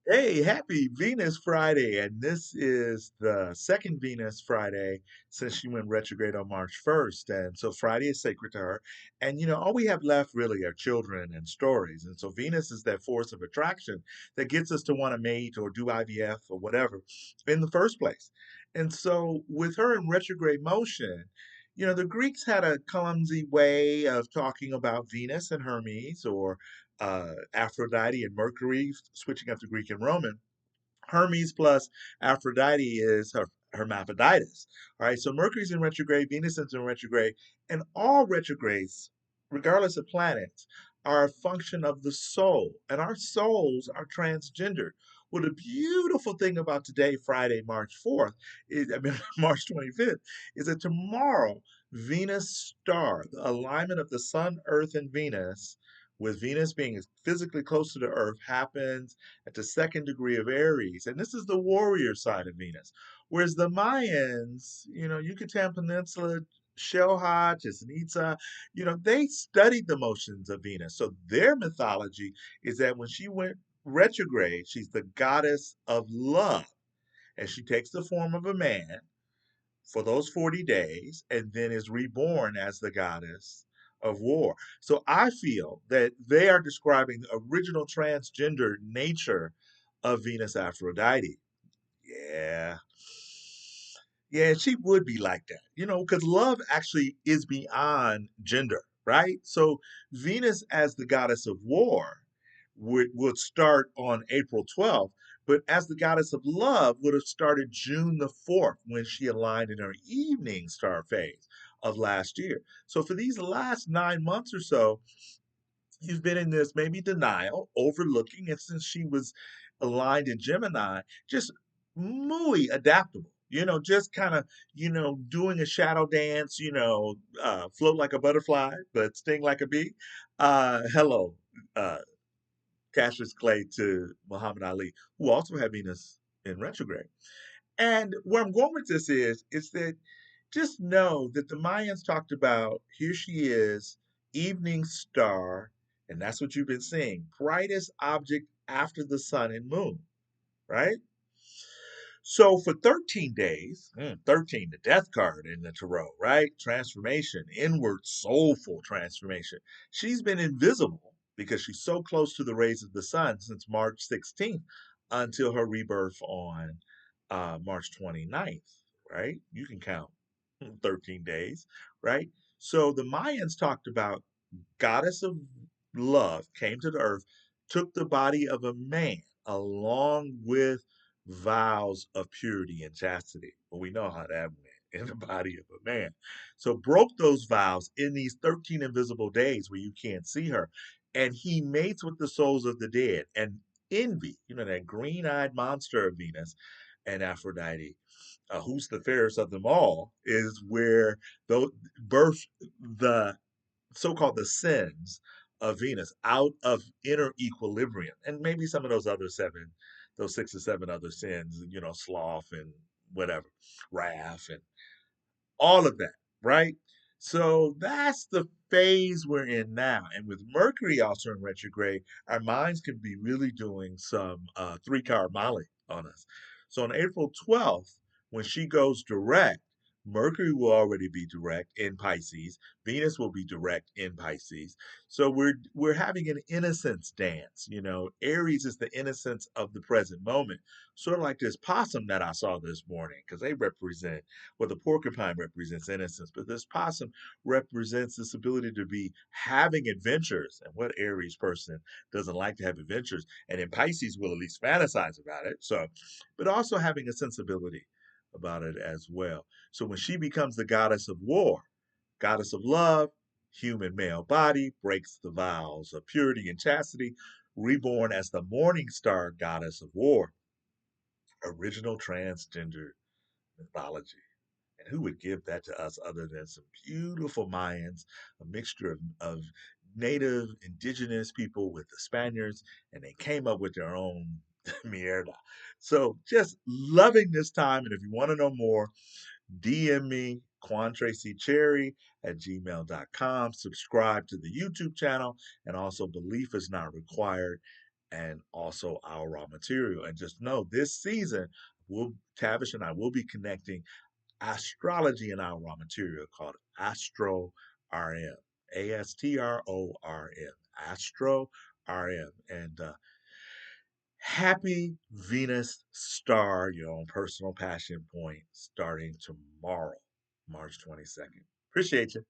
Hey, happy Venus Friday. And this is the second Venus Friday since she went retrograde on March 1st. And so Friday is sacred to her. And, all we have left really are children and stories. And so Venus is that force of attraction that gets us to want to mate or do IVF or whatever in the first place. And so with her in retrograde motion, the Greeks had a clumsy way of talking about Venus and Hermes or Aphrodite and Mercury, switching up to Greek and Roman. Hermes plus Aphrodite is hermaphroditus. All right, so Mercury's in retrograde, Venus is in retrograde, and all retrogrades, regardless of planets, are a function of the soul, and our souls are transgender. Well, the beautiful thing about today, Friday, March 4th, March 25th, is that tomorrow, Venus star, the alignment of the Sun, Earth, and Venus, with Venus being physically close to the Earth, happens at the second degree of Aries. And this is the warrior side of Venus. Whereas the Mayans, Yucatan Peninsula, Shellha, Chichen Itza, they studied the motions of Venus. So their mythology is that when she went retrograde, she's the goddess of love. And she takes the form of a man for those 40 days and then is reborn as the goddess of war. So I feel that they are describing the original transgender nature of Venus Aphrodite. Yeah. Yeah, she would be like that, because love actually is beyond gender, right? So Venus as the goddess of war would start on April 12th, but as the goddess of love would have started June the 4th when she aligned in her evening star phase of last year. So for these last 9 months or so, you've been in this maybe denial, overlooking, and since she was aligned in Gemini, just muy adaptable. Just kind of, doing a shadow dance, float like a butterfly, but sting like a bee. Hello, uh, Cassius Clay to Muhammad Ali, who also had Venus in retrograde. And where I'm going with this is that just know that the Mayans talked about here she is, evening star, and that's what you've been seeing, brightest object after the sun and moon, right? So for 13 days, 13, the death card in the tarot, right? Transformation, inward, soulful transformation. She's been invisible because she's so close to the rays of the sun since March 16th until her rebirth on March 29th, right? You can count 13 days, right? So the Mayans talked about goddess of love came to the earth, took the body of a man along with vows of purity and chastity. Well, we know how that went in the body of a man. So broke those vows in these 13 invisible days where you can't see her. And he mates with the souls of the dead. And envy, that green-eyed monster of Venus and Aphrodite, who's the fairest of them all, is where the birth the so-called the sins of Venus out of inner equilibrium. And maybe some of those 6 or 7 other sins, sloth and whatever, wrath and all of that, right? So that's the phase we're in now. And with Mercury also in retrograde, our minds can be really doing some three-card Molly on us. So on April 12th, when she goes direct, Mercury will already be direct in Pisces. Venus will be direct in Pisces. So we're having an innocence dance. Aries is the innocence of the present moment, sort of like this possum that I saw this morning, because they represent, well, the porcupine represents innocence, but this possum represents this ability to be having adventures. And what Aries person doesn't like to have adventures? And in Pisces will at least fantasize about it. So, but also having a sensibility about it as well. So when she becomes the goddess of war, goddess of love, human male body, breaks the vows of purity and chastity, reborn as the morning star goddess of war, original transgender mythology. And who would give that to us other than some beautiful Mayans, a mixture of native indigenous people with the Spaniards, and they came up with their own mierda. So just loving this time. And if you want to know more, DM me, QuanTracyCherry at gmail.com. Subscribe to the YouTube channel, and also Belief is Not Required and also our raw material. And just know this season, Tavish and I will be connecting astrology and our raw material called Astro RM. ASTRORM. Astro RM. And happy Venus star, your own personal passion point, starting tomorrow, March 22nd. Appreciate you.